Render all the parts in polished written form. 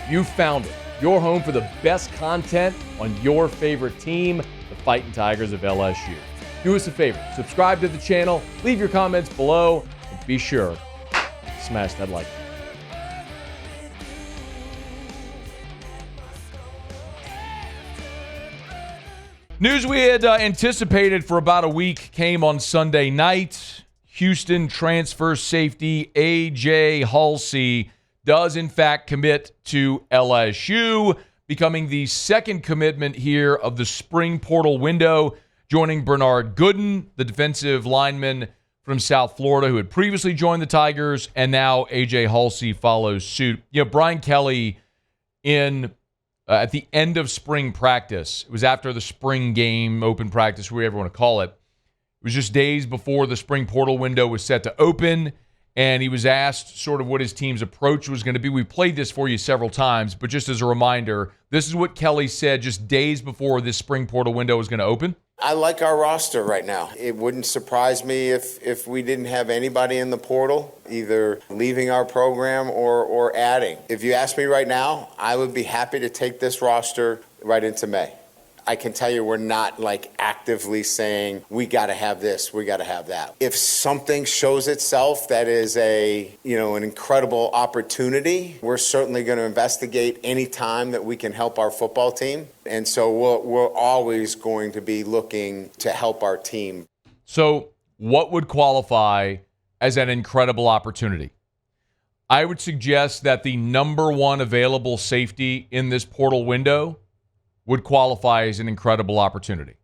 You found it. Your home for the best content on your favorite team, the Fighting Tigers of LSU. Do us a favor, subscribe to the channel, leave your comments below, and be sure to smash that like button. News we had anticipated for about a week came on Sunday night. Houston transfer safety A.J. Haulcy does in fact commit to LSU, becoming the second commitment here of the spring portal window, joining Bernard Gooden, the defensive lineman from South Florida who had previously joined the Tigers, and now A.J. Haulcy follows suit. You know, Brian Kelly at the end of spring practice, it was after the spring game, open practice, whatever you want to call it. It was just days before the spring portal window was set to open, and he was asked sort of what his team's approach was going to be. We played this for you several times, but just as a reminder, this is what Kelly said just days before this spring portal window was going to open. I like our roster right now. It wouldn't surprise me if we didn't have anybody in the portal, either leaving our program or adding. If you ask me right now, I would be happy to take this roster right into May. I can tell you we're not like actively saying we got to have this, we got to have that. If something shows itself that is an incredible opportunity, we're certainly going to investigate any time that we can help our football team. And so we're always going to be looking to help our team. So what would qualify as an incredible opportunity? I would suggest that the number one available safety in this portal window would qualify as an incredible opportunity.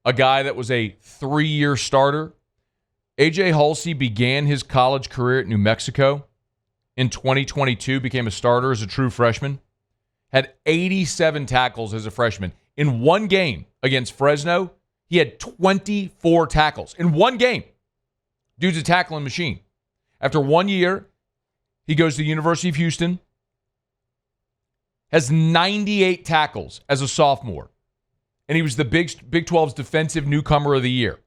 A guy that was a 3-year starter. A.J. Haulcy began his college career at New Mexico. In 2022, became a starter as a true freshman. Had 87 tackles as a freshman. In one game against Fresno, he had 24 tackles. In one game. Dude's a tackling machine. After 1 year, he goes to the University of Houston. Has 98 tackles as a sophomore. And he was the Big 12's Defensive Newcomer of the Year.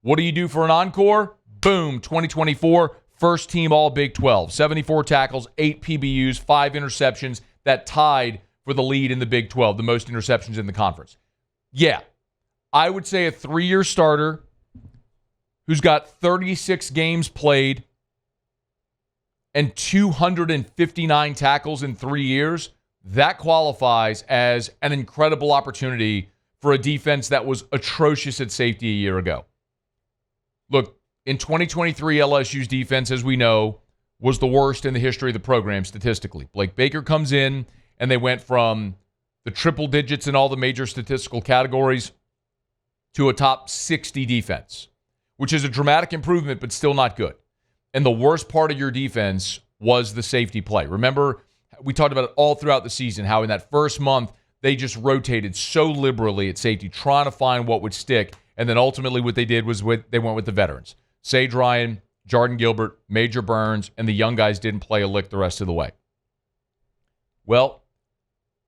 What do you do for an encore? Boom, 2024, first team all Big 12. 74 tackles, 8 PBUs, 5 interceptions. That tied for the lead in the Big 12, the most interceptions in the conference. Yeah, I would say a 3-year starter who's got 36 games played and 259 tackles in 3 years. That qualifies as an incredible opportunity for a defense that was atrocious at safety a year ago. Look, in 2023, LSU's defense, as we know, was the worst in the history of the program statistically. Blake Baker comes in, and they went from the triple digits in all the major statistical categories to a top 60 defense, which is a dramatic improvement, but still not good. And the worst part of your defense was the safety play. Remember, we talked about it all throughout the season, how in that first month, they just rotated so liberally at safety, trying to find what would stick. And then ultimately what they did was they went with the veterans. Sage Ryan, Jordan Gilbert, Major Burns, and the young guys didn't play a lick the rest of the way. Well,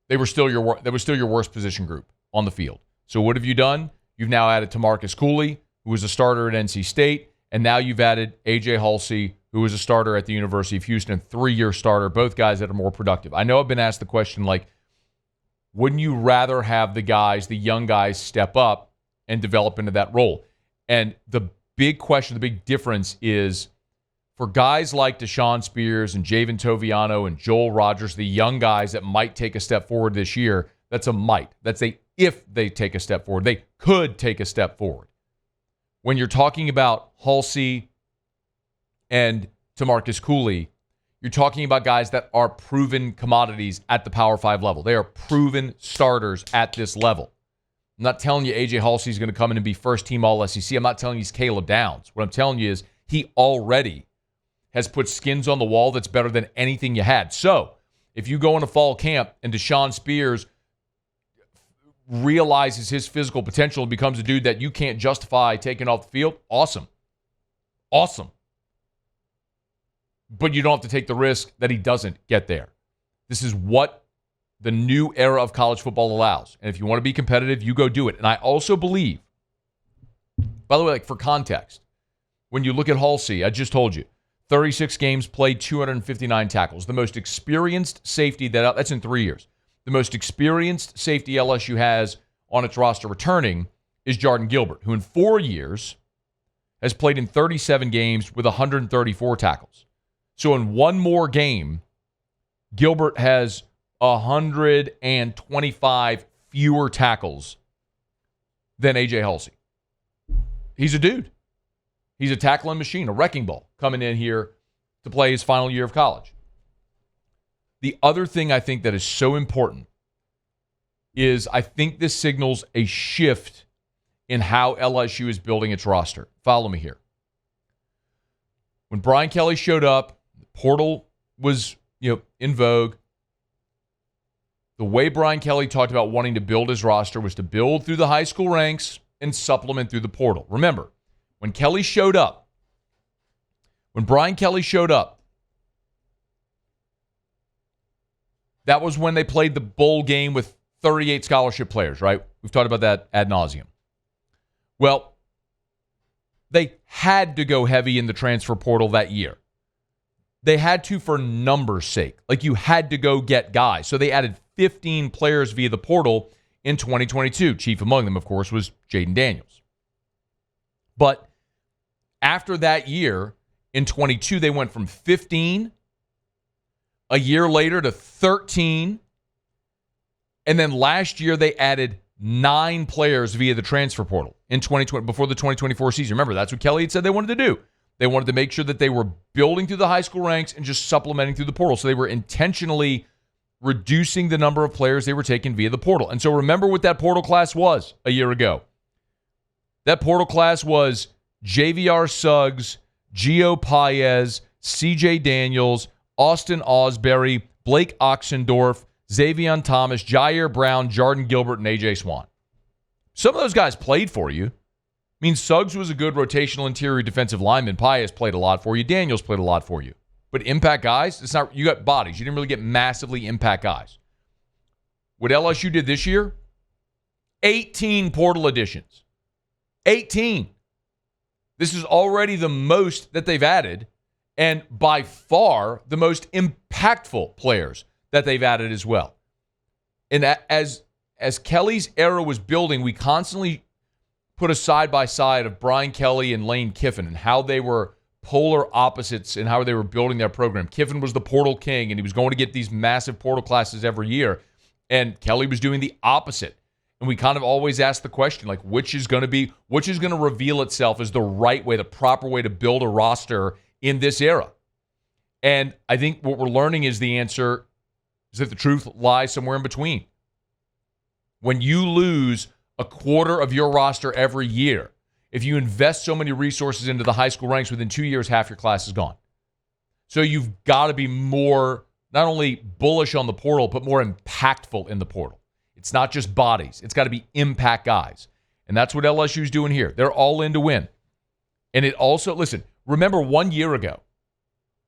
they were still your worst position group on the field. So what have you done? You've now added Tamarcus Cooley, who was a starter at NC State, and now you've added A.J. Haulcy, who was a starter at the University of Houston, 3-year starter, both guys that are more productive. I know I've been asked the question, like, wouldn't you rather have the young guys step up and develop into that role? And the big question, the big difference is for guys like Deshaun Spears and Javen Toviano and Joel Rogers, the young guys that might take a step forward this year, that's a might. That's a if they take a step forward. They could take a step forward. When you're talking about Haulcy and Tamarcus Cooley, you're talking about guys that are proven commodities at the Power 5 level. They are proven starters at this level. I'm not telling you A.J. Haulcy is going to come in and be first-team All-SEC. I'm not telling you he's Caleb Downs. What I'm telling you is he already has put skins on the wall that's better than anything you had. So if you go into fall camp and Deshaun Spears realizes his physical potential and becomes a dude that you can't justify taking off the field, awesome. But you don't have to take the risk that he doesn't get there. This is what the new era of college football allows. And if you want to be competitive, you go do it. And I also believe, by the way, like for context, when you look at Haulcy, I just told you, 36 games played, 259 tackles. The most experienced safety that's in 3 years. The most experienced safety LSU has on its roster returning is Jordan Gilbert, who in 4 years has played in 37 games with 134 tackles. So in one more game, Gilbert has 125 fewer tackles than A.J. Haulcy. He's a dude. He's a tackling machine, a wrecking ball, coming in here to play his final year of college. The other thing I think that is so important is I think this signals a shift in how LSU is building its roster. Follow me here. When Brian Kelly showed up, the portal was, in vogue. The way Brian Kelly talked about wanting to build his roster was to build through the high school ranks and supplement through the portal. Remember, when Brian Kelly showed up, that was when they played the bowl game with 38 scholarship players, right? We've talked about that ad nauseum. Well, they had to go heavy in the transfer portal that year. They had to for numbers' sake. Like, you had to go get guys. So they added 15 players via the portal in 2022. Chief among them, of course, was Jaden Daniels. But after that year, in 22, they went from 15, a year later to 13, and then last year they added 9 players via the transfer portal in 2020 before the 2024 season. Remember, that's what Kelly had said they wanted to do. They wanted to make sure that they were building through the high school ranks and just supplementing through the portal. So they were intentionally reducing the number of players they were taking via the portal. And so remember what that portal class was a year ago. That portal class was JVR Suggs, Gio Paez, CJ Daniels, Austin Osbury, Blake Oxendorf, Xavier Thomas, Jair Brown, Jordan Gilbert, and A.J. Swan. Some of those guys played for you. I mean, Suggs was a good rotational interior defensive lineman. Paez played a lot for you. Daniels played a lot for you. But impact guys, it's not. You got bodies. You didn't really get massively impact guys. What LSU did this year, 18 portal additions. 18. This is already the most that they've added, and by far the most impactful players that they've added as well. And as Kelly's era was building, we constantly put a side-by-side of Brian Kelly and Lane Kiffin and how they were polar opposites in how they were building their program. Kiffin was the portal king, and he was going to get these massive portal classes every year, and Kelly was doing the opposite. And we kind of always ask the question, like, which is going to reveal itself as the right way, the proper way to build a roster in this era? And I think what we're learning is the answer is that the truth lies somewhere in between. When you lose a quarter of your roster every year, if you invest so many resources into the high school ranks, within 2 years, half your class is gone. So you've got to be more, not only bullish on the portal, but more impactful in the portal. It's not just bodies. It's got to be impact guys. And that's what LSU's doing here. They're all in to win. And it also, listen, remember 1 year ago,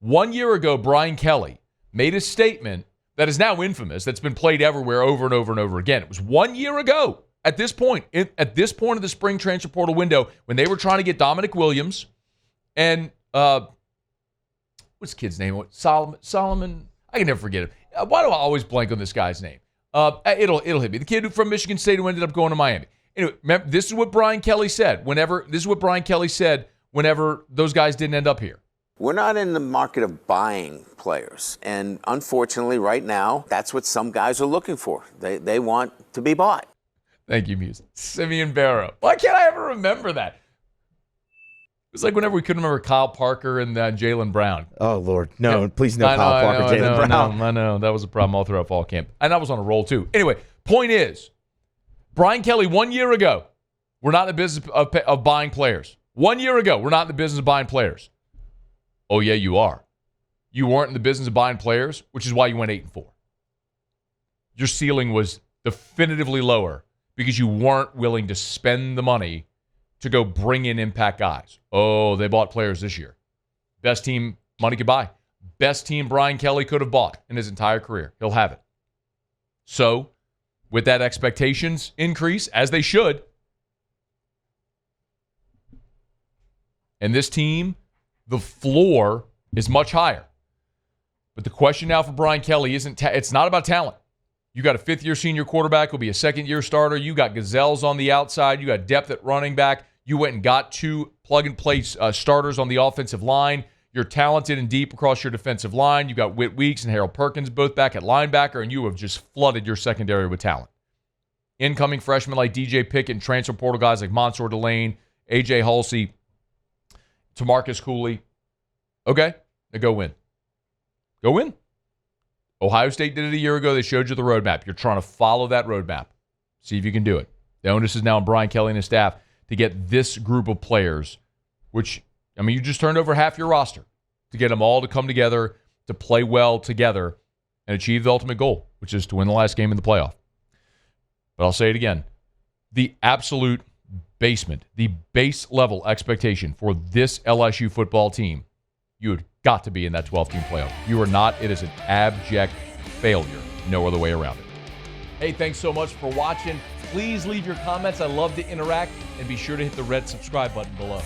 Brian Kelly made a statement that is now infamous, that's been played everywhere over and over and over again. It was 1 year ago at this point of the spring transfer portal window when they were trying to get Dominic Williams and what's the kid's name? Solomon. I can never forget it. Why do I always blank on this guy's name? It'll hit me. The kid from Michigan State who ended up going to Miami. Anyway, remember, this is what Brian Kelly said whenever those guys didn't end up here. We're not in the market of buying players. And unfortunately, right now, that's what some guys are looking for. They want to be bought. Thank you, Muse. Simeon Barrow. Why can't I ever remember that? It was like whenever we couldn't remember Kyle Parker and Jaylen Brown. Oh, Lord. No, please no Kyle Parker, Jaylen Brown. I know. That was a problem all throughout fall camp. And I was on a roll, too. Anyway, point is, Brian Kelly, 1 year ago, we're not in the business of buying players. 1 year ago, we're not in the business of buying players. Oh, yeah, you are. You weren't in the business of buying players, which is why you went 8-4. Your ceiling was definitively lower because you weren't willing to spend the money to go bring in impact guys. Oh, they bought players this year. Best team money could buy. Best team Brian Kelly could have bought in his entire career. He'll have it. So, with that expectations increase, as they should, and this team, the floor is much higher. But the question now for Brian Kelly it's not about talent. You got a fifth-year senior quarterback who'll be a second-year starter. You got gazelles on the outside. You got depth at running back. You went and got 2 plug-and-play starters on the offensive line. You're talented and deep across your defensive line. You got Whit Weeks and Harold Perkins both back at linebacker, and you have just flooded your secondary with talent. Incoming freshmen like DJ Pickett and transfer portal guys like Mansour Delane, AJ Haulcy, Tamarcus Cooley. Okay, now go win. Go win. Ohio State did it a year ago. They showed you the roadmap. You're trying to follow that roadmap. See if you can do it. The onus is now on Brian Kelly and his staff to get this group of players, which, I mean, you just turned over half your roster, to get them all to come together, to play well together, and achieve the ultimate goal, which is to win the last game in the playoff. But I'll say it again. The absolute basement, the base level expectation for this LSU football team, you have got to be in that 12-team playoff. You are not. It is an abject failure. No other way around it. Hey, thanks so much for watching. Please leave your comments. I love to interact. And be sure to hit the red subscribe button below.